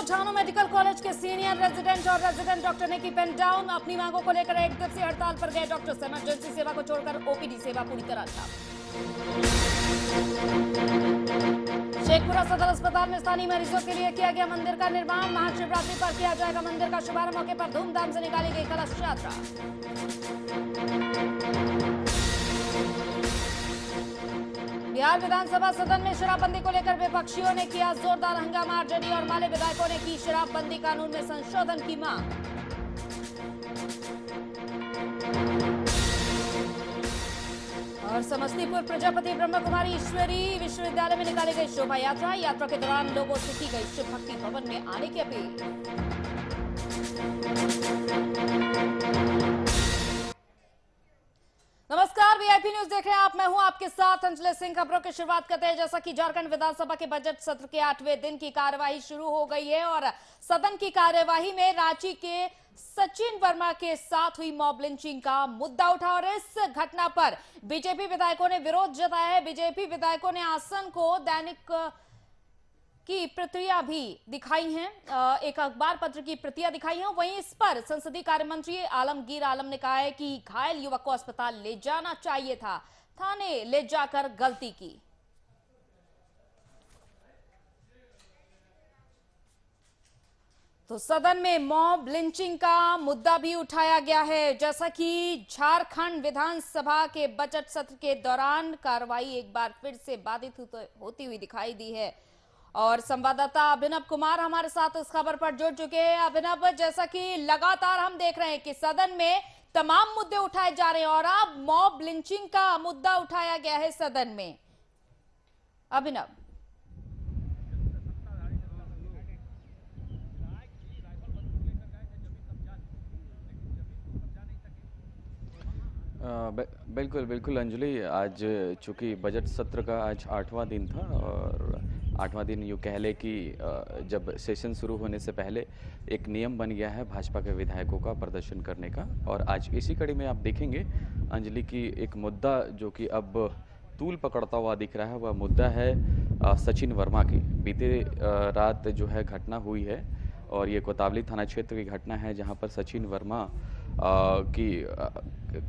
झानो medical college के senior resident और रेजिडेंट डॉक्टर ने की पेन डाउन। अपनी मांगों को लेकर एक दिवसीय हड़ताल पर गए डॉक्टर्स। इमरजेंसी सेवा को छोड़कर ओपीडी सेवा पूरी तरह ठप। शेखपुरा सदर अस्पताल में स्थानीय मरीजों के लिए किया गया मंदिर का निर्माण। महाशिवरात्रि पर किया जाएगा मंदिर का शुभारंभ। मौके पर धूमधाम से निकाली गई कलश यात्रा। बिहार विधानसभा सदन में शराबबंदी को लेकर विपक्षियों ने किया जोरदार हंगामा। आरजेडी और माले विधायकों ने की शराबबंदी कानून में संशोधन की मांग। और समस्तीपुर प्रजापति ब्रह्म कुमारी ईश्वरी विश्वविद्यालय में निकाली गई शोभा यात्रा। यात्रा के दौरान लोगों से की गई शिव भक्ति भवन में आने की अपील। नमस्कार, वीआईपी न्यूज देख रहे हैं आप। मैं हूं आपके साथ अंजलि सिंह। खबरों की शुरुआत करते हैं। जैसा कि झारखंड विधानसभा के बजट सत्र के 8वें दिन की कार्यवाही शुरू हो गई है और सदन की कार्यवाही में रांची के सचिन वर्मा के साथ हुई मॉब लिंचिंग का मुद्दा उठा और इस घटना पर बीजेपी विधायकों ने विरोध जताया है। बीजेपी विधायकों ने आसन को दैनिक की प्रतियां भी दिखाई हैं, एक अखबार पत्र की प्रतियां दिखाई हैं। वहीं इस पर संसदीय कार्य मंत्री आलमगीर आलम ने कहा है कि घायल युवक को अस्पताल ले जाना चाहिए था, थाने ले जाकर गलती की। तो सदन में मॉब लिंचिंग का मुद्दा भी उठाया गया है। जैसा कि झारखंड विधानसभा के बजट सत्र के दौरान कार्रवाई एक बार फिर से बाधित होती हुई दिखाई दी है और संवाददाता अभिनव कुमार हमारे साथ इस खबर पर जुड़ चुके हैं। अभिनव, जैसा कि लगातार हम देख रहे हैं कि सदन में तमाम मुद्दे उठाए जा रहे हैं और अब मॉब लिंचिंग का मुद्दा उठाया गया है सदन में। अभिनव, बिल्कुल बिल्कुल अंजलि, आज चूंकि बजट सत्र का आज 8वां दिन था और 8वां दिन यूँ कह ले कि जब सेशन शुरू होने से पहले एक नियम बन गया है भाजपा के विधायकों का प्रदर्शन करने का। और आज इसी कड़ी में आप देखेंगे अंजलि की एक मुद्दा जो कि अब तूल पकड़ता हुआ दिख रहा है, वह मुद्दा है सचिन वर्मा की। बीते रात जो है घटना हुई है और ये कोतावली थाना क्षेत्र की घटना है जहां पर सचिन वर्मा की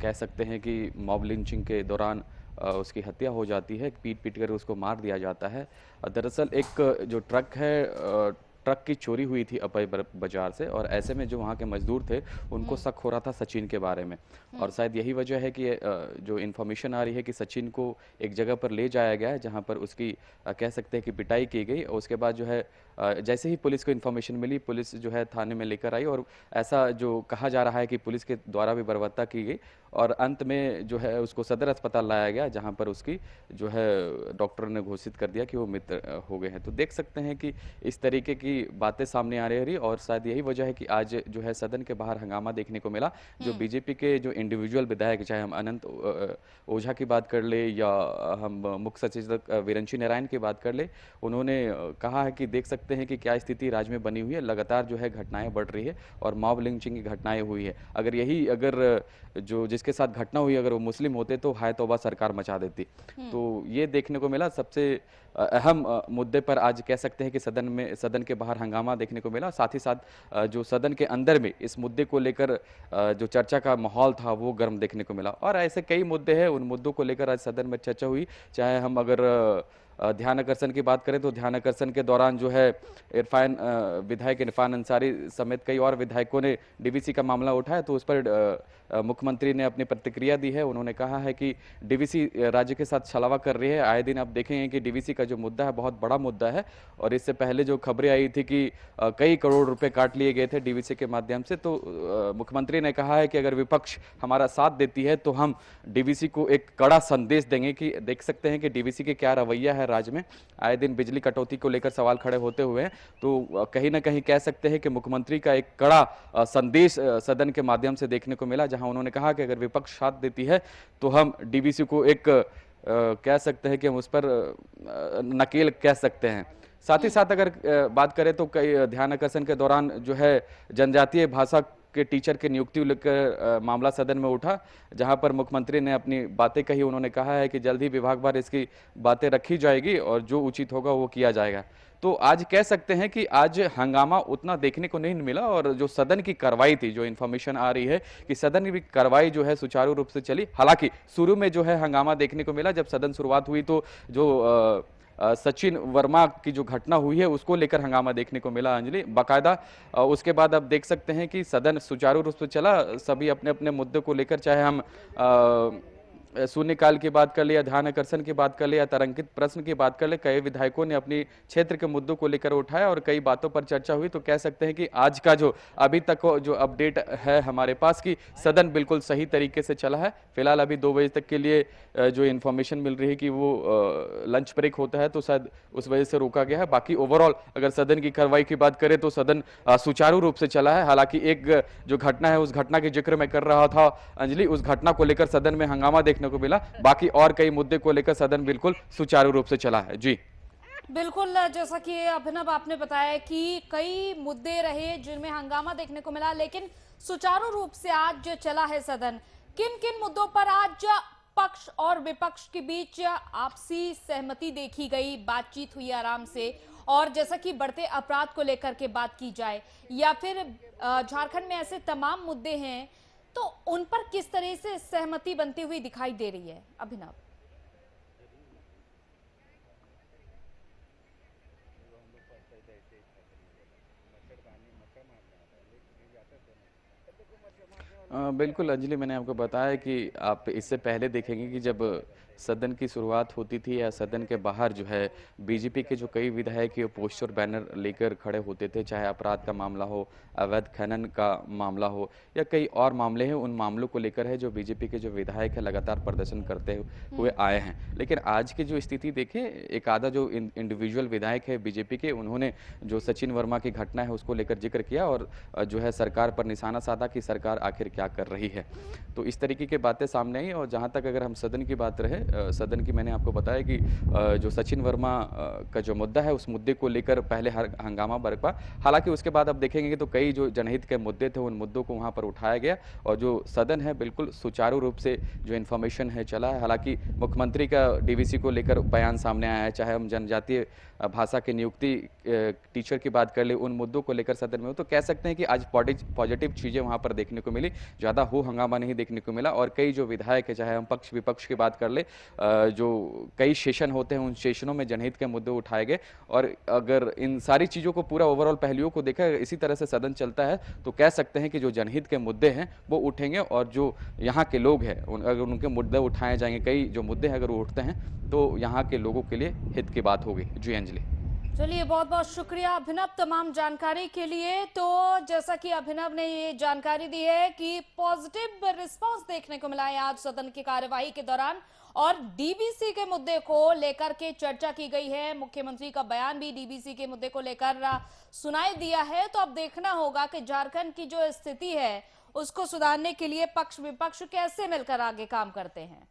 कह सकते हैं कि मॉब लिंचिंग के दौरान उसकी हत्या हो जाती है, पीट पीट कर उसको मार दिया जाता है। दरअसल एक जो ट्रक है, ट्रक की चोरी हुई थी अपय बाजार से और ऐसे में जो वहाँ के मजदूर थे उनको शक हो रहा था सचिन के बारे में और शायद यही वजह है कि जो इन्फॉर्मेशन आ रही है कि सचिन को एक जगह पर ले जाया गया है जहाँ पर उसकी कह सकते हैं कि पिटाई की गई और उसके बाद जो है जैसे ही पुलिस को इन्फॉर्मेशन मिली, पुलिस जो है थाने में लेकर आई और ऐसा जो कहा जा रहा है कि पुलिस के द्वारा भी बर्बरता की गई और अंत में जो है उसको सदर अस्पताल लाया गया जहां पर उसकी जो है डॉक्टर ने घोषित कर दिया कि वो मृत हो गए हैं। तो देख सकते हैं कि इस तरीके की बातें सामने आ रही और शायद यही वजह है कि आज जो है सदन के बाहर हंगामा देखने को मिला। जो बीजेपी के जो इंडिविजुअल विधायक, चाहे हम अनंत ओझा की बात कर ले या हम मुख्य सचेतक वीरंशी नारायण की बात कर ले, उन्होंने कहा है कि देख सकते हैं कि क्या स्थिति राज्य में बनी हुई है। लगातार जो है घटनाएं बढ़ रही है और मॉब लिंचिंग की घटनाएं हुई है। अगर जो जिसके साथ घटना हुई अगर वो मुस्लिम होते तो हाय तौबा सरकार मचा देती। तो ये देखने को मिला। सबसे अहम मुद्दे पर आज कह सकते हैं कि सदन के बाहर हंगामा देखने को मिला। साथ ही साथ जो सदन के अंदर में इस मुद्दे को लेकर जो चर्चा का माहौल था वो गर्म देखने को मिला और ऐसे कई मुद्दे हैं, उन मुद्दों को लेकर आज सदन में चर्चा हुई। चाहे हम अगर ध्यान आकर्षण की बात करें तो ध्यान आकर्षण के दौरान जो है विधायक इरफान अंसारी समेत कई और विधायकों ने डीवीसी का मामला उठाया तो उस पर मुख्यमंत्री ने अपनी प्रतिक्रिया दी है। उन्होंने कहा है कि डीवीसी राज्य के साथ छलावा कर रही है। आए दिन आप देखेंगे कि डीवीसी का जो मुद्दा है बहुत बड़ा मुद्दा है और इससे पहले जो खबरें आई थी कि कई करोड़ रुपए काट लिए गए थे डीवीसी के माध्यम से, तो मुख्यमंत्री ने कहा है कि अगर विपक्ष हमारा साथ देती है तो हम डीवीसी को एक कड़ा संदेश देंगे। कि देख सकते हैं कि डीवीसी के क्या रवैया है राज्य में। आए दिन बिजली कटौती को लेकर सवाल खड़े होते हुए तो कहीं ना कहीं कह सकते हैं कि मुख्यमंत्री का एक कड़ा संदेश सदन के माध्यम से देखने को मिला, जहां उन्होंने कहा कि अगर विपक्ष साथ देती है तो हम डीवीसी को एक कह सकते हैं कि हम उस पर नकेल कह सकते हैं। साथ ही साथ अगर बात करें तो कई ध्यान आकर्षण के दौरान जो है जनजातीय भाषा के टीचर की नियुक्ति लेकर मामला सदन में उठा, जहां पर मुख्यमंत्री ने अपनी बातें कही। उन्होंने कहा है कि जल्द ही विभागवार इसकी बातें रखी जाएगी और जो उचित होगा वो किया जाएगा। तो आज कह सकते हैं कि आज हंगामा उतना देखने को नहीं मिला और जो सदन की कार्रवाई थी, जो इन्फॉर्मेशन आ रही है कि सदन की कार्रवाई जो है सुचारू रूप से चली। हालांकि शुरू में जो है हंगामा देखने को मिला, जब सदन शुरुआत हुई तो जो सचिन वर्मा की जो घटना हुई है उसको लेकर हंगामा देखने को मिला अंजलि, बाकायदा। उसके बाद अब देख सकते हैं कि सदन सुचारू रूप से चला, सभी अपने अपने मुद्दे को लेकर, चाहे हम शून्यकाल की बात कर ले या ध्यान आकर्षण की बात कर ले या तारांकित प्रश्न की बात कर ले, कई विधायकों ने अपनी क्षेत्र के मुद्दों को लेकर उठाया और कई बातों पर चर्चा हुई। तो कह सकते हैं कि आज का जो अभी तक जो अपडेट है हमारे पास की सदन बिल्कुल सही तरीके से चला है। फिलहाल अभी 2 बजे तक के लिए जो इन्फॉर्मेशन मिल रही है कि वो लंच ब्रेक होता है तो शायद उस वजह से रोका गया है। बाकी ओवरऑल अगर सदन की कार्रवाई की बात करें तो सदन सुचारू रूप से चला है। हालांकि एक जो घटना है उस घटना की जिक्र मैं कर रहा था अंजलि, उस घटना को लेकर सदन में हंगामा देखने को मिला। बाकी और कई मुद्दे को लेकर सदन बिल्कुल सुचारू रूप से चला है। जी बिल्कुल, जैसा कि अभिनव आपने बताया कि कई मुद्दे रहे जिनमें हंगामा देखने को मिला, लेकिन सुचारू रूप से आज जो चला है सदन। किन किन मुद्दों पर आज पक्ष और विपक्ष के बीच आपसी सहमति देखी गई, बातचीत हुई आराम से? और जैसा कि बढ़ते अपराध को लेकर के बात की जाए या फिर झारखंड में ऐसे तमाम मुद्दे हैं तो उन पर किस तरह से सहमति बनती हुई दिखाई दे रही है अभिनव? बिल्कुल अंजलि, मैंने आपको बताया कि आप इससे पहले देखेंगे कि जब सदन की शुरुआत होती थी या सदन के बाहर जो है बीजेपी के जो कई विधायक ये पोस्टर बैनर लेकर खड़े होते थे, चाहे अपराध का मामला हो, अवैध खनन का मामला हो या कई और मामले हैं, उन मामलों को लेकर है जो बीजेपी के जो विधायक है लगातार प्रदर्शन करते हुए आए हैं। लेकिन आज की जो स्थिति देखें, एक आधा जो इंडिविजुअल विधायक है बीजेपी के, उन्होंने जो सचिन वर्मा की घटना है उसको लेकर जिक्र किया और जो है सरकार पर निशाना साधा कि सरकार आखिर क्या कर रही है। तो इस तरीके की बातें सामने आई। और जहां तक अगर हम सदन की बात रहे, सदन की मैंने आपको बताया कि जो सचिन वर्मा का जो मुद्दा है उस मुद्दे को लेकर पहले हंगामा बरपा। हालांकि उसके बाद अब देखेंगे कि तो कई जो जनहित के मुद्दे थे उन मुद्दों को वहां पर उठाया गया और जो सदन है बिल्कुल सुचारू रूप से जो इन्फॉर्मेशन है चला है। हालांकि मुख्यमंत्री का डीवीसी को लेकर बयान सामने आया है, चाहे हम जनजातीय भाषा की नियुक्ति टीचर की बात कर ले, उन मुद्दों को लेकर सदन में हो, तो कह सकते हैं कि आज पॉजिटिव चीजें वहां पर देखने को मिली, ज्यादा हो हंगामा नहीं देखने को मिला। और कई जो विधायक है, चाहे हम पक्ष विपक्ष की बात कर ले, जो कई सेशन होते हैं उन सेशनों में जनहित के मुद्दे उठाए गए। और अगर इन सारी चीजों को पूरा ओवरऑल पहलुओं को देखा, इसी तरह से सदन चलता है तो कह सकते हैं कि जो जनहित के मुद्दे हैं वो उठेंगे और जो यहाँ के लोग हैं अगर उनके मुद्दे उठाए जाएंगे, कई जो मुद्दे हैं अगर वो उठते हैं तो यहाँ के लोगों के लिए हित की बात होगी। जी अंजलि। चलिए, बहुत बहुत शुक्रिया अभिनव तमाम जानकारी के लिए। तो जैसा कि अभिनव ने ये जानकारी दी है कि पॉजिटिव रिस्पांस देखने को मिला है आज सदन की कार्यवाही के दौरान और डीबीसी के मुद्दे को लेकर के चर्चा की गई है। मुख्यमंत्री का बयान भी डीबीसी के मुद्दे को लेकर सुनाई दिया है। तो अब देखना होगा कि झारखंड की जो स्थिति है उसको सुधारने के लिए पक्ष विपक्ष कैसे मिलकर आगे काम करते हैं।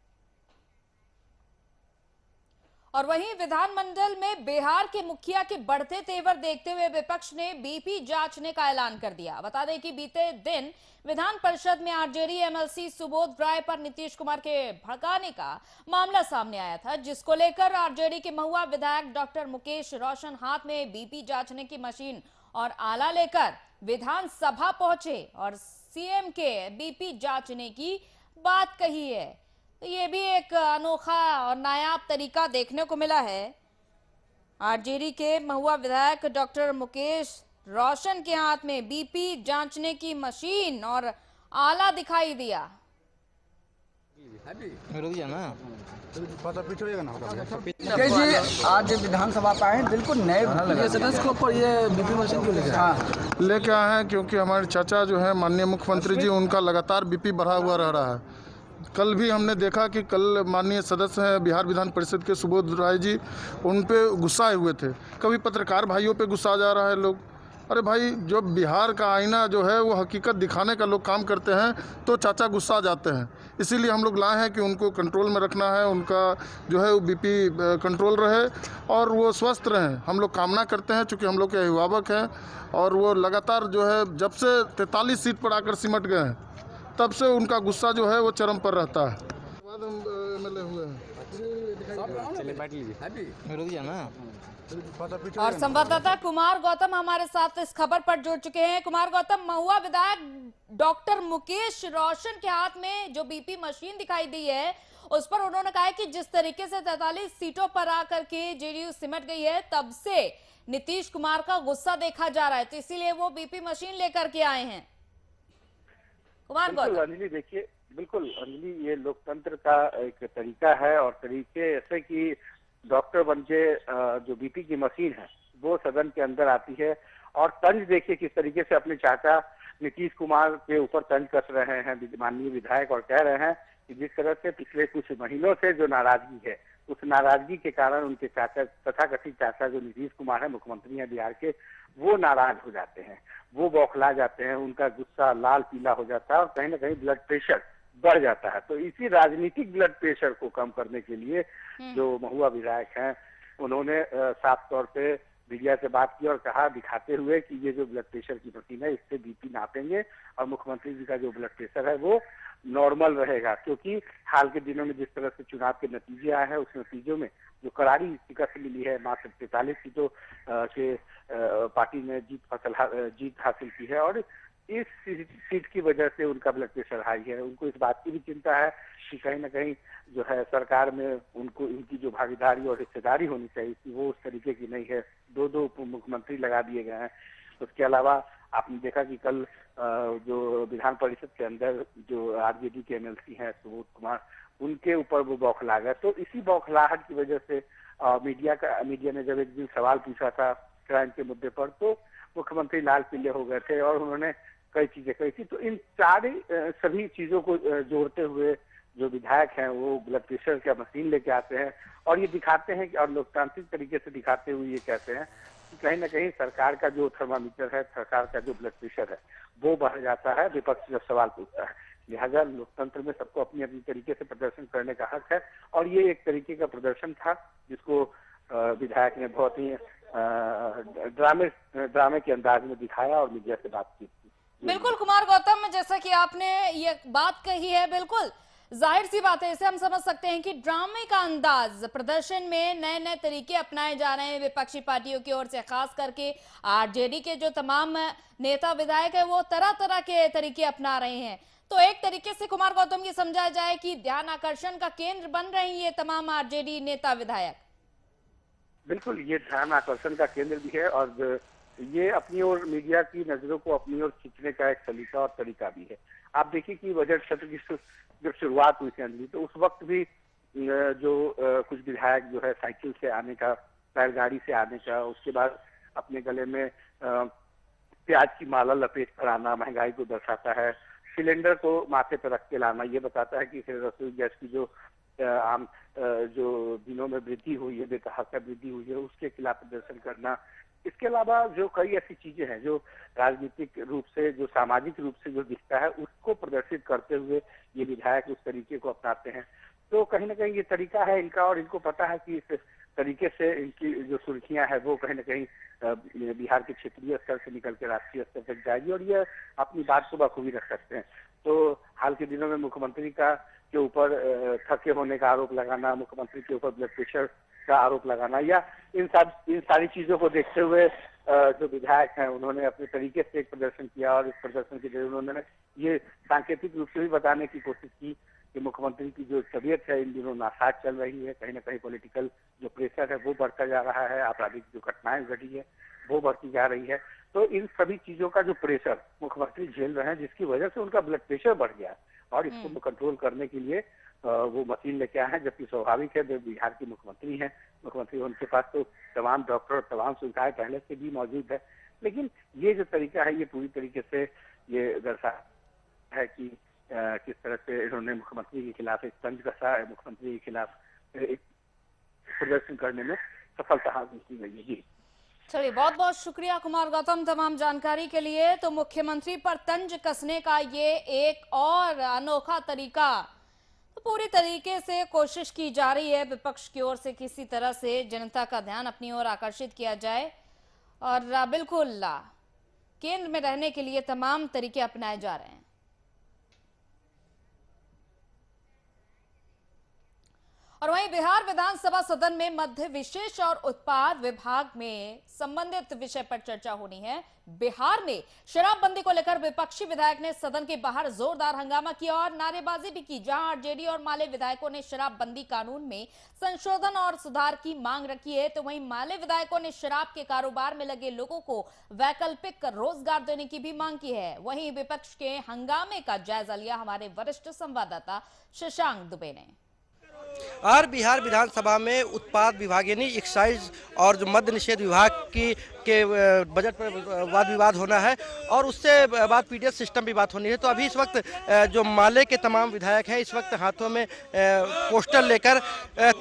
और वहीं विधानमंडल में बिहार के मुखिया के बढ़ते तेवर देखते हुए विपक्ष ने बीपी जांचने का ऐलान कर दिया। बता दें कि बीते दिन विधान परिषद में आरजेडी एमएलसी सुबोध राय पर नीतीश कुमार के भड़काने का मामला सामने आया था, जिसको लेकर आरजेडी के महुआ विधायक डॉक्टर मुकेश रोशन हाथ में बीपी जांचने की मशीन और आला लेकर विधानसभा पहुंचे और सीएम के बीपी जांचने की बात कही है। तो ये भी एक अनोखा और नायाब तरीका देखने को मिला है। आरजेडी के महुआ विधायक डॉक्टर मुकेश रोशन के हाथ में बीपी जांचने की मशीन और आला दिखाई दिया। जी आज विधानसभा का है, बिल्कुल नए सदस्य को पर ये बीपी मशीन क्यों लेके आए हैं? क्योंकि हमारे चाचा जो है माननीय मुख्यमंत्री जी, उनका लगातार बीपी बढ़ा हुआ रह रहा है। कल भी हमने देखा कि कल माननीय सदस्य हैं बिहार विधान परिषद के सुबोध राय जी, उन पे गुस्साए हुए थे। कभी पत्रकार भाइयों पे गुस्सा जा रहा है लोग। अरे भाई, जो बिहार का आईना जो है वो हकीकत दिखाने का लोग काम करते हैं तो चाचा गुस्सा जाते हैं। इसीलिए हम लोग लाए हैं कि उनको कंट्रोल में रखना है, उनका जो है वो बीपी कंट्रोल रहे और वो स्वस्थ रहें। हम लोग कामना करते हैं, चूँकि हम लोग के अभिभावक हैं और वो लगातार जो है जब से 43 सीट पर आकर सिमट गए हैं तब से उनका गुस्सा जो है वो चरम पर रहता है। बाद हम MLA हुए हैं। और संवाददाता कुमार गौतम हमारे साथ इस खबर पर जुड़ चुके हैं। कुमार गौतम, महुआ विधायक डॉक्टर मुकेश रोशन के हाथ में जो बीपी मशीन दिखाई दी है उस पर उन्होंने कहा है कि जिस तरीके से 43 सीटों पर आकर के जेडीयू सिमट गई है तब से नीतीश कुमार का गुस्सा देखा जा रहा है, तो इसीलिए वो बीपी मशीन लेकर के आए हैं। कुमार गौतम। अंजलि, देखिए, बिल्कुल अंजलि, ये लोकतंत्र का एक तरीका है और तरीके ऐसे कि डॉक्टर बन के जो बीपी की मशीन है वो सदन के अंदर आती है और तंज देखिए किस तरीके से अपने चाचा नीतीश कुमार के ऊपर तंज कस रहे हैं माननीय विधायक, और कह रहे हैं कि जिस तरह से पिछले कुछ महीनों से जो नाराजगी है उस नाराजगी के कारण उनके चाचा, तथाकथित चाचा जो नीतीश कुमार है, मुख्यमंत्री हैं बिहार के, वो नाराज हो जाते हैं, वो बौखला जाते हैं, उनका गुस्सा लाल पीला हो जाता है और कहीं ना कहीं ब्लड प्रेशर बढ़ जाता है। तो इसी राजनीतिक ब्लड प्रेशर को कम करने के लिए जो महुआ विधायक हैं उन्होंने साफ तौर पे मीडिया से बात की और कहा, दिखाते हुए कि ये जो ब्लड प्रेशर की मशीन है इससे बीपी नापेंगे और मुख्यमंत्री जी का जो ब्लड प्रेशर है वो नॉर्मल रहेगा, क्योंकि हाल के दिनों में जिस तरह से चुनाव के नतीजे आए हैं उस नतीजों में जो करारी शिकस्त मिली है, मात्र 43 सीटों के पार्टी ने जीत हासिल की है और इस सीट की वजह से उनका ब्लड प्रेशर हाई है। उनको इस बात की भी चिंता है कि कहीं ना कहीं जो है सरकार में उनको इनकी जो भागीदारी और हिस्सेदारी होनी चाहिए थी वो उस तरीके की नहीं है। दो उप मुख्यमंत्री लगा दिए गए हैं। उसके अलावा आपने देखा कि कल जो विधान परिषद के अंदर जो आरजेडी के एमएलसी हैं सुबोध कुमार, उनके ऊपर वो बौखला गए। तो इसी बौखलाहट की वजह से मीडिया ने जब एक दिन सवाल पूछा था क्राइम के मुद्दे पर तो मुख्यमंत्री लाल पीले हो गए थे और उन्होंने कई चीजें कही थी। तो इन सभी चीजों को जोड़ते हुए जो विधायक हैं वो ब्लड प्रेशर का मशीन लेके आते हैं और ये दिखाते हैं और लोकतांत्रिक तरीके से दिखाते हुए ये कहते हैं कि कहीं ना कहीं सरकार का जो थर्मामीटर है, सरकार का जो ब्लड प्रेशर है वो बढ़ जाता है विपक्ष जब सवाल पूछता है। लिहाजा लोकतंत्र में सबको अपनी अपनी तरीके से प्रदर्शन करने का हक है और ये एक तरीके का प्रदर्शन था जिसको विधायक ने बहुत ही ड्रामे के अंदाज में दिखाया और मीडिया से बातचीत की। बिल्कुल कुमार गौतम, जैसा कि आपने ये बात कही है, बिल्कुल जाहिर सी बात है, इसे हम समझ सकते हैं कि ड्रामे का अंदाज प्रदर्शन में नए नए तरीके अपनाए जा रहे हैं विपक्षी पार्टियों की ओर से, खास करके आरजेडी के जो तमाम नेता विधायक है वो तरह तरह के तरीके अपना रहे हैं। तो एक तरीके से कुमार गौतम ये समझा जाए कि ध्यान आकर्षण का केंद्र बन रहे हैं ये तमाम आरजेडी नेता विधायक। बिल्कुल, ये ध्यान आकर्षण का केंद्र भी है और ये अपनी ओर मीडिया की नजरों को अपनी ओर खींचने का एक सलीका और तरीका भी है। आप देखिए कि बजट सत्र की जब शुरुआत हुई थी अंजलि, तो उस वक्त भी जो कुछ विधायक जो है साइकिल से आने का, बैलगाड़ी से आने का, उसके बाद अपने गले में प्याज की माला लपेट कर आना महंगाई को दर्शाता है, सिलेंडर को माथे पर रख के लाना ये बताता है कि रसोई गैस की जो आम जो दिनों में वृद्धि हुई है, बेतहाशा वृद्धि हुई है, उसके खिलाफ प्रदर्शन करना। इसके अलावा जो कई ऐसी चीजें हैं जो राजनीतिक रूप से, जो सामाजिक रूप से जो दिखता है उसको प्रदर्शित करते हुए ये विधायक उस तरीके को अपनाते हैं। तो कहीं ना कहीं ये तरीका है इनका और इनको पता है कि इस तरीके से इनकी जो सुर्खियां है वो कहीं ना कहीं बिहार के क्षेत्रीय स्तर से निकल के राष्ट्रीय स्तर तक जाएगी और ये अपनी बात को बखूबी रख सकते हैं। तो हाल के दिनों में मुख्यमंत्री के ऊपर थके होने का आरोप लगाना, मुख्यमंत्री के ऊपर ब्लड प्रेशर का आरोप लगाना या इन सारी चीजों को देखते हुए जो विधायक हैं उन्होंने अपने तरीके से एक प्रदर्शन किया और इस प्रदर्शन के जरिए उन्होंने ये सांकेतिक रूप से भी बताने की कोशिश की कि मुख्यमंत्री की जो तबीयत है इन दिनों नासाज चल रही है, कहीं ना कहीं पॉलिटिकल जो प्रेशर है वो बढ़ता जा रहा है, आपराधिक जो घटनाएं घटी है वो बढ़ती जा रही है। तो इन सभी चीजों का जो प्रेशर मुख्यमंत्री झेल रहे हैं जिसकी वजह से उनका ब्लड प्रेशर बढ़ गया और इसको कंट्रोल करने के लिए वो मशीन लेके आए हैं। जबकि स्वाभाविक है, वे बिहार के मुख्यमंत्री हैं, मुख्यमंत्री उनके पास तो तमाम डॉक्टर, तमाम सुविधाएं पहले से भी मौजूद है, लेकिन ये जो तरीका है ये पूरी तरीके से ये दर्शाता है कि किस तरह से इन्होंने मुख्यमंत्री के खिलाफ एक तंज कसा है, मुख्यमंत्री के खिलाफ एक प्रदर्शन करने में सफलता हासिल की गई है। जी चलिए, बहुत बहुत शुक्रिया कुमार गौतम तमाम जानकारी के लिए। तो मुख्यमंत्री पर तंज कसने का ये एक और अनोखा तरीका पूरी तरीके से कोशिश की जा रही है विपक्ष की ओर से किसी तरह से जनता का ध्यान अपनी ओर आकर्षित किया जाए और बिल्कुल केंद्र में रहने के लिए तमाम तरीके अपनाए जा रहे हैं। और वहीं बिहार विधानसभा सदन में मध्य विशेष और उत्पाद विभाग में संबंधित विषय पर चर्चा होनी है। बिहार में शराबबंदी को लेकर विपक्षी विधायक ने सदन के बाहर जोरदार हंगामा किया और नारेबाजी भी की, जहां आरजेडी और माले विधायकों ने शराबबंदी कानून में संशोधन और सुधार की मांग रखी है, तो वहीं माले विधायकों ने शराब के कारोबार में लगे लोगों को वैकल्पिक रोजगार देने की भी मांग की है। वहीं विपक्ष के हंगामे का जायजा लिया हमारे वरिष्ठ संवाददाता शशांक दुबे ने। और बिहार विधानसभा में उत्पाद विभाग यानी एक्साइज और जो मद्य निषेध विभाग के बजट पर वाद विवाद होना है और उससे बाद पीडीएस सिस्टम भी बात होनी है। तो अभी इस वक्त जो माले के तमाम विधायक हैं इस वक्त हाथों में पोस्टर लेकर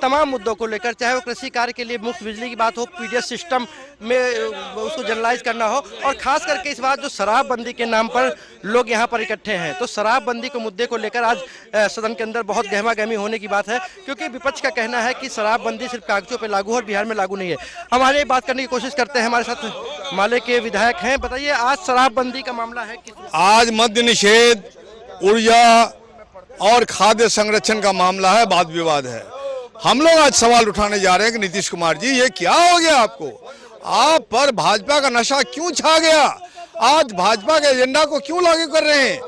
तमाम मुद्दों को लेकर, चाहे वो कृषि कार्य के लिए मुफ्त बिजली की बात हो, पीडीएस सिस्टम में उसको जनरलाइज करना हो, और खास करके इस बात जो शराबबंदी के नाम पर लोग यहाँ पर इकट्ठे हैं, तो शराबबंदी के मुद्दे को लेकर आज सदन के अंदर बहुत गहमा गहमी होने की बात है, क्योंकि विपक्ष का कहना है कि शराबबंदी सिर्फ कागजों पर लागू और बिहार में लागू नहीं है। हमारे बात करने की कोशिश करते हैं, हमारे साथ माले के विधायक हैं। बताइए, आज शराबबंदी का मामला है कि आज मद्य निषेध, ऊर्जा और खाद्य संरक्षण का मामला है, वाद विवाद है। हम लोग आज सवाल उठाने जा रहे हैं कि नीतीश कुमार जी, ये क्या हो गया आपको? आप पर भाजपा का नशा क्यों छा गया? आज भाजपा के एजेंडा को क्यों लागू कर रहे हैं?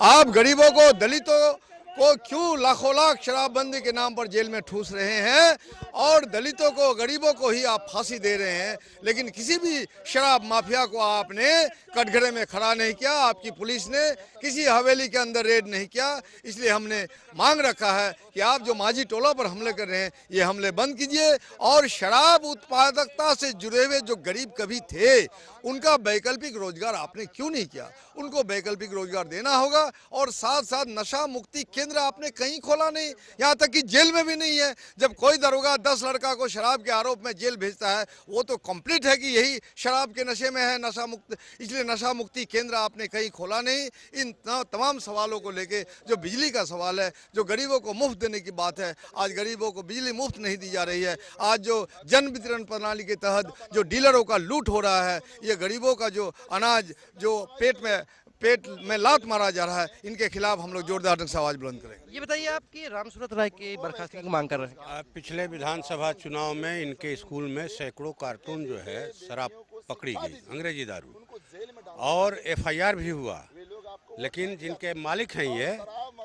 आप गरीबों को, दलितों को क्यों लाखों लाख शराबबंदी के नाम पर जेल में ठूस रहे हैं और दलितों को, गरीबों को ही आप फांसी दे रहे हैं, लेकिन किसी भी शराब माफिया को आपने कटघरे में खड़ा नहीं किया। आपकी पुलिस ने किसी हवेली के अंदर रेड नहीं किया। इसलिए हमने मांग रखा है कि आप जो माझी टोला पर हमले कर रहे हैं ये हमले बंद कीजिए और शराब उत्पादकता से जुड़े हुए जो गरीब कभी थे उनका वैकल्पिक रोजगार आपने क्यों नहीं किया? उनको वैकल्पिक रोजगार देना होगा। और साथ साथ नशा मुक्ति केंद्र आपने कहीं खोला नहीं, यहाँ तक कि जेल में भी नहीं है। जब कोई दरोगा 10 लड़का को शराब के आरोप में जेल भेजता है वो तो कंप्लीट है कि यही शराब के नशे में है, नशा मुक्त, इसलिए नशा मुक्ति केंद्र आपने कहीं खोला नहीं। इन तमाम सवालों को लेके, जो बिजली का सवाल है, जो गरीबों को मुफ्त देने की बात है, आज गरीबों को बिजली मुफ्त नहीं दी जा रही है। आज जो जन वितरण प्रणाली के तहत जो डीलरों का लूट हो रहा है, ये गरीबों का जो अनाज जो पेट में लात मारा जा रहा है, इनके खिलाफ हम लोग जोरदार ढंग से आवाज बुलंद करेंगे। ये बताइए, आप कि रामसूरत राय की बर्खास्तगी की मांग कर रहे हैं। पिछले विधानसभा चुनाव में इनके स्कूल में सैकड़ों कार्टून जो है शराब पकड़ी गई, अंग्रेजी दारू, और एफआईआर भी हुआ, लेकिन जिनके मालिक हैं ये,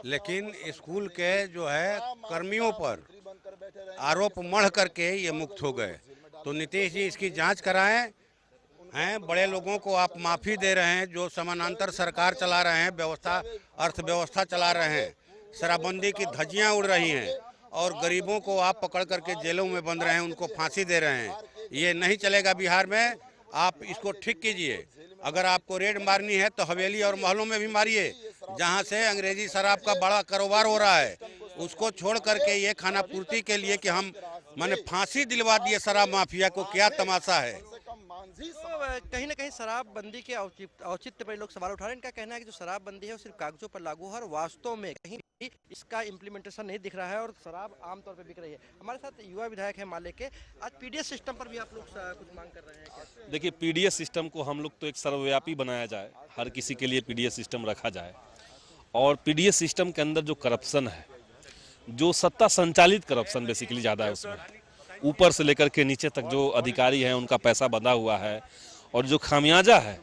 लेकिन स्कूल के जो है कर्मियों पर आरोप मढ़ करके ये मुक्त हो गए। तो नीतीश जी इसकी जांच कराएं। बड़े लोगों को आप माफ़ी दे रहे हैं, जो समानांतर सरकार चला रहे हैं, व्यवस्था, अर्थव्यवस्था चला रहे हैं, शराबबंदी की धज्जियां उड़ रही हैं और गरीबों को आप पकड़ करके जेलों में बंद रहे हैं, उनको फांसी दे रहे हैं। ये नहीं चलेगा बिहार में। आप इसको ठीक कीजिए। अगर आपको रेड मारनी है तो हवेली और महलों में भी मारिए, जहाँ से अंग्रेजी शराब का बड़ा कारोबार हो रहा है, उसको छोड़ करके ये खाना पूर्ति के लिए कि हम माने फांसी दिलवा दिए शराब माफिया को, क्या तमाशा है। तो कहीं ना कहीं शराबबंदी के औचित्य पर लोग सवाल उठा रहे हैं। इनका कहना है कि जो शराबबंदी है वो सिर्फ कागजों पर लागू है और वास्तव में कहीं भी इसका इम्प्लीमेंटेशन नहीं दिख रहा है और शराब आमतौर पर बिक रही है। हमारे साथ युवा विधायक है माले के। आज पीडीएस सिस्टम पर भी आप लोग कुछ मांग कर रहे हैं। देखिए, पीडीएस सिस्टम को हम लोग तो एक सर्वव्यापी बनाया जाए, हर किसी के लिए पीडीएस सिस्टम रखा जाए, और पीडीएस सिस्टम के अंदर जो करप्शन है, जो सत्ता संचालित करप्शन बेसिकली ज़्यादा है, उसमें ऊपर से लेकर के नीचे तक जो अधिकारी हैं उनका पैसा बंधा हुआ है और जो खामियाजा है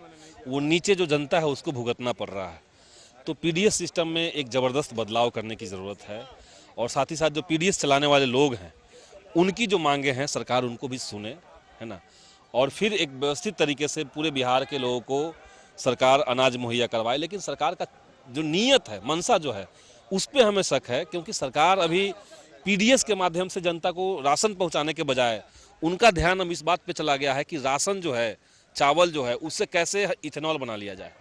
वो नीचे जो जनता है उसको भुगतना पड़ रहा है। तो पीडीएस सिस्टम में एक ज़बरदस्त बदलाव करने की ज़रूरत है और साथ ही साथ जो पीडीएस चलाने वाले लोग हैं उनकी जो मांगे हैं सरकार उनको भी सुने, है ना, और फिर एक व्यवस्थित तरीके से पूरे बिहार के लोगों को सरकार अनाज मुहैया करवाए। लेकिन सरकार का जो नीयत है, मनसा जो है, उस पर हमें शक है, क्योंकि सरकार अभी पीडीएस के माध्यम से जनता को राशन पहुंचाने के बजाय उनका ध्यान अब इस बात पे चला गया है कि राशन जो है, चावल जो है, उससे कैसे इथेनॉल बना लिया जाए।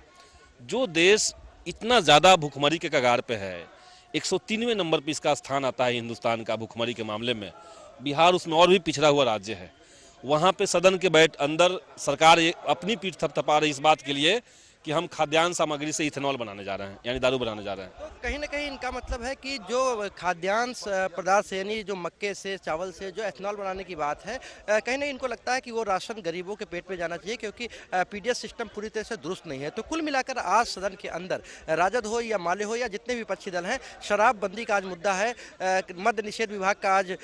जो देश इतना ज़्यादा भूखमरी के कगार पे है, 103वें नंबर पर इसका स्थान आता है हिंदुस्तान का भूखमरी के मामले में, बिहार उसमें और भी पिछड़ा हुआ राज्य है। वहाँ पे सदन के अंदर सरकार अपनी पीठ थपथपा रही इस बात के लिए कि हम खाद्यान्न सामग्री से इथेनॉल बनाने जा रहे हैं, यानी दारू बनाने जा रहे हैं। तो कहीं ना कहीं इनका मतलब है कि जो खाद्यान्न पदार्थ से यानी जो मक्के से चावल से जो एथेनॉल बनाने की बात है, कहीं ना इनको लगता है कि वो राशन गरीबों के पेट में जाना चाहिए, क्योंकि पीडीएस सिस्टम पूरी तरह से दुरुस्त नहीं है। तो कुल मिलाकर आज सदन के अंदर राजद हो या माले हो या जितने भी विपक्षी दल हैं, शराबबंदी का आज मुद्दा है, मद्य निषेध विभाग का आज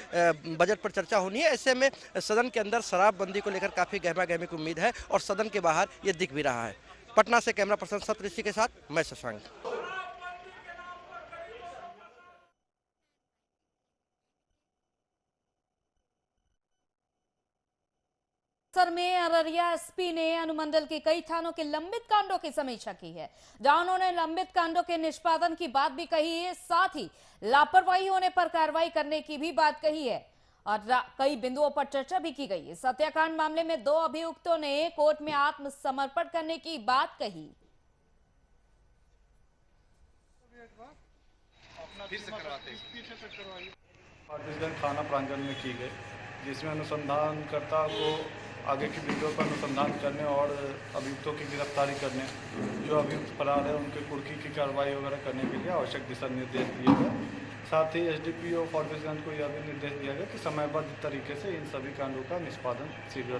बजट पर चर्चा होनी है। ऐसे में सदन के अंदर शराबबंदी को लेकर काफ़ी गहमा गहमी की उम्मीद है और सदन के बाहर ये दिख भी रहा है। पटना से कैमरा पर्सन सप्तऋषि के साथ मैं शशांक। सर में अररिया एसपी ने अनुमंडल के कई थानों के लंबित कांडों की समीक्षा की है, जहां उन्होंने लंबित कांडों के निष्पादन की बात भी कही है, साथ ही लापरवाही होने पर कार्रवाई करने की भी बात कही है और कई बिंदुओं पर चर्चा भी की गई है। सत्याकांड मामले में 2 अभियुक्तों ने कोर्ट में आत्मसमर्पण करने की बात कही। फारबिसगंज थाना प्रांगण में की गई, जिसमें अनुसंधानकर्ता को आगे की बिंदुओं पर अनुसंधान करने और अभियुक्तों की गिरफ्तारी करने, जो अभियुक्त फरार है उनके कुर्की की कार्रवाई वगैरह करने के लिए आवश्यक दिशा निर्देश दिए गए। साथ ही एसडीपीओ फारबिसगंज को यह भी निर्देश दिया गया कि समयबद्ध तरीके से इन सभी कांडों का निष्पादन शीघ्र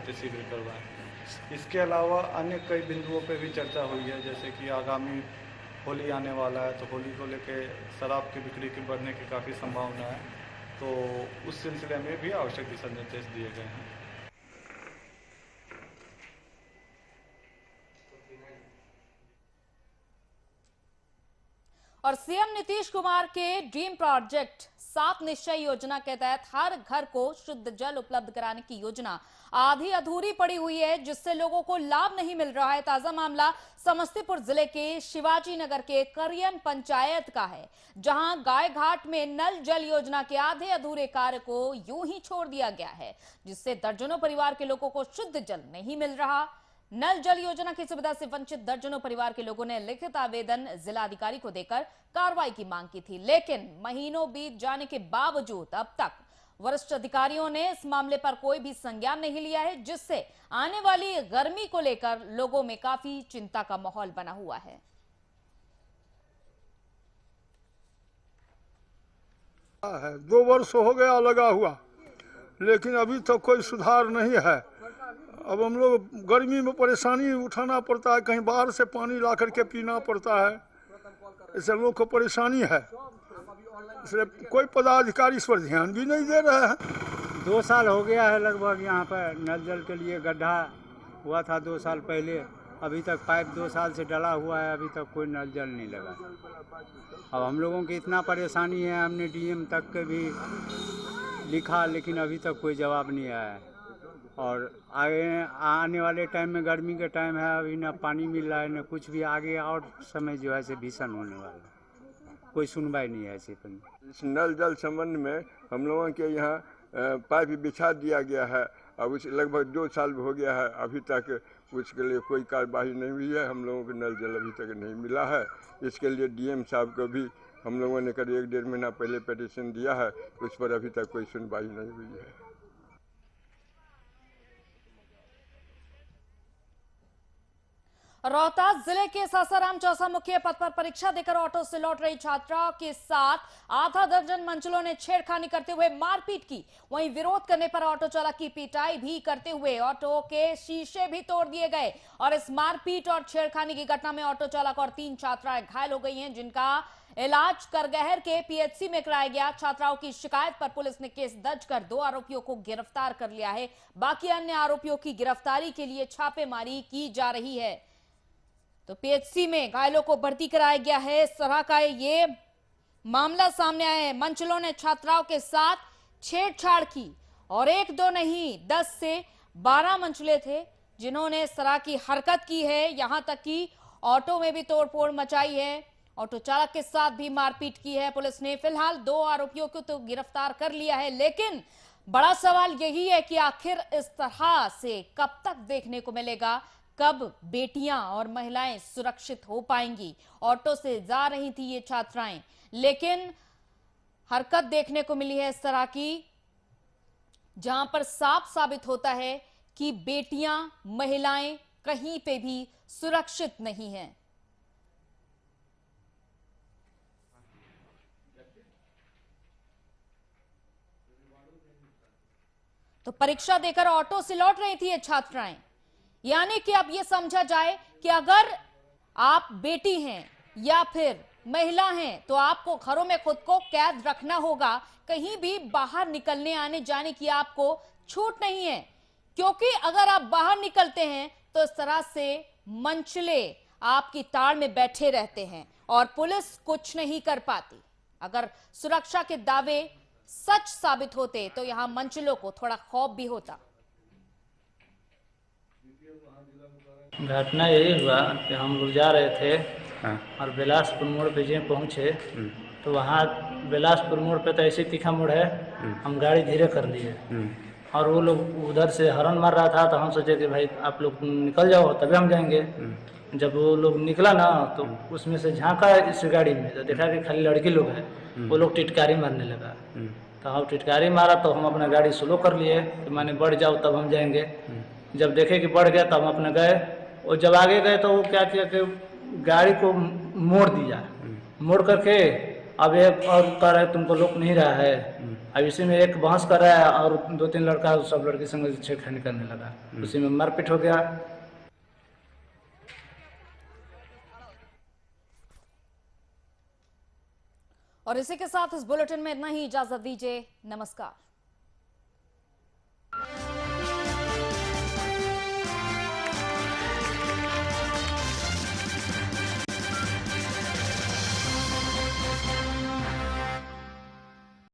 करवाएं। इसके अलावा अन्य कई बिंदुओं पर भी चर्चा हुई है, जैसे कि आगामी होली आने वाला है, तो होली को लेकर शराब की बिक्री की बढ़ने की काफ़ी संभावना है, तो उस सिलसिले में भी आवश्यक दिशा निर्देश दिए गए हैं। और सीएम नीतीश कुमार के ड्रीम प्रोजेक्ट 7 निश्चय योजना के तहत हर घर को शुद्ध जल उपलब्ध कराने की योजना आधी अधूरी पड़ी हुई है, जिससे लोगों को लाभ नहीं मिल रहा है। ताजा मामला समस्तीपुर जिले के शिवाजी नगर के करियन पंचायत का है, जहां गाय घाट में नल जल योजना के आधे अधूरे कार्य को यूं ही छोड़ दिया गया है, जिससे दर्जनों परिवार के लोगों को शुद्ध जल नहीं मिल रहा। नल जल योजना की सुविधा से वंचित दर्जनों परिवार के लोगों ने लिखित आवेदन जिलाधिकारी को देकर कार्रवाई की मांग की थी, लेकिन महीनों बीत जाने के बावजूद अब तक वरिष्ठ अधिकारियों ने इस मामले पर कोई भी संज्ञान नहीं लिया है, जिससे आने वाली गर्मी को लेकर लोगों में काफी चिंता का माहौल बना हुआ है। है 2 वर्ष हो गया लगा हुआ, लेकिन अभी तक कोई सुधार नहीं है। अब हम लोग गर्मी में परेशानी उठाना पड़ता है, कहीं बाहर से पानी ला करके पीना पड़ता है, इससे लोग को परेशानी है। इसलिए कोई पदाधिकारी इस पर ध्यान भी नहीं दे रहे हैं। 2 साल हो गया है लगभग, यहाँ पर नल जल के लिए गड्ढा हुआ था 2 साल पहले, अभी तक पाइप 2 साल से डला हुआ है, अभी तक कोई नल जल नहीं लगा। अब हम लोगों की इतना परेशानी है, हमने डीएम तक के भी लिखा, लेकिन अभी तक कोई जवाब नहीं आया है। और आगे आने वाले टाइम में गर्मी का टाइम है, अभी ना पानी मिल रहा है न कुछ भी, आगे और समय जो है से भीषण होने वाला है, कोई सुनवाई नहीं है ऐसे पर। इस नल जल संबंध में हम लोगों के यहाँ पाइप बिछा दिया गया है, अब उस लगभग 2 साल हो गया है, अभी तक उसके लिए कोई कार्रवाई नहीं हुई है। हम लोगों को नल जल अभी तक नहीं मिला है। इसके लिए डीएम साहब को भी हम लोगों ने करीब 1-1.5 महीना पहले पिटीशन दिया है, उस पर अभी तक कोई सुनवाई नहीं हुई है। रोहतास जिले के सासाराम चौसा मुख्य पद पर परीक्षा देकर ऑटो से लौट रही छात्राओं के साथ आधा दर्जन मंचलों ने छेड़खानी करते हुए मारपीट की। वहीं विरोध करने पर ऑटो चालक की पिटाई भी करते हुए ऑटो के शीशे भी तोड़ दिए गए। और इस मारपीट और छेड़खानी की घटना में ऑटो चालक और 3 छात्राएं घायल हो गई हैं, जिनका इलाज करगहर के पीएचसी में कराया गया। छात्राओं की शिकायत पर पुलिस ने केस दर्ज कर 2 आरोपियों को गिरफ्तार कर लिया है। बाकी अन्य आरोपियों की गिरफ्तारी के लिए छापेमारी की जा रही है। तो पीएचसी में घायलों को भर्ती कराया गया है। इस तरह का ये मामला सामने आया है। मंचलों ने छात्राओं के साथ छेड़छाड़ की और 1-2 नहीं 10 से 12 मंचले थे जिन्होंने इस तरह की हरकत की है। यहां तक कि ऑटो में भी तोड़फोड़ मचाई है, ऑटो चालक के साथ भी मारपीट की है। पुलिस ने फिलहाल 2 आरोपियों को तो गिरफ्तार कर लिया है, लेकिन बड़ा सवाल यही है कि आखिर इस तरह से कब तक देखने को मिलेगा, कब बेटियां और महिलाएं सुरक्षित हो पाएंगी। ऑटो से जा रही थी ये छात्राएं, लेकिन हरकत देखने को मिली है इस तरह की, जहां पर साफ साबित होता है कि बेटियां महिलाएं कहीं पे भी सुरक्षित नहीं है। तो परीक्षा देकर ऑटो से लौट रही थी ये छात्राएं। यानी कि अब ये समझा जाए कि अगर आप बेटी हैं या फिर महिला हैं तो आपको घरों में खुद को कैद रखना होगा। कहीं भी बाहर निकलने आने जाने की आपको छूट नहीं है, क्योंकि अगर आप बाहर निकलते हैं तो इस तरह से मंचले आपकी ताड़ में बैठे रहते हैं और पुलिस कुछ नहीं कर पाती। अगर सुरक्षा के दावे सच साबित होते तो यहां मंचलों को थोड़ा खौफ भी होता। घटना यही हुआ कि हम लोग जा रहे थे और बिलासपुर मोड़ पे जब पहुँचे तो वहाँ बिलासपुर मोड़ पे तो ऐसे तीखा मोड़ है, हम गाड़ी धीरे कर लिए और वो लोग उधर से हॉर्न मार रहा था तो हम सोचे कि भाई आप लोग निकल जाओ तभी हम जाएंगे। जब वो लोग निकला ना तो उसमें से झांका इस गाड़ी में तो देखा कि खाली लड़की लोग है, वो लोग टिटकारी मारने लगा। तो हम टिटकारी मारा तो हम अपना गाड़ी स्लो कर लिए कि माने बढ़ जाओ तब हम जाएंगे। जब देखे कि बढ़ गया तब हम अपने गए और जब आगे गए तो वो क्या किया कि गाड़ी को मोड़ दिया, मोड़ करके अब एक और कह रहा है तुमको रोक नहीं रहा है। अब इसी में एक बहस कर रहा है और 2-3 लड़का सब लड़की संग छेड़खानी करने लगा, उसी में मारपीट हो गया। और इसी के साथ इस बुलेटिन में इतना ही। इजाजत दीजिए, नमस्कार।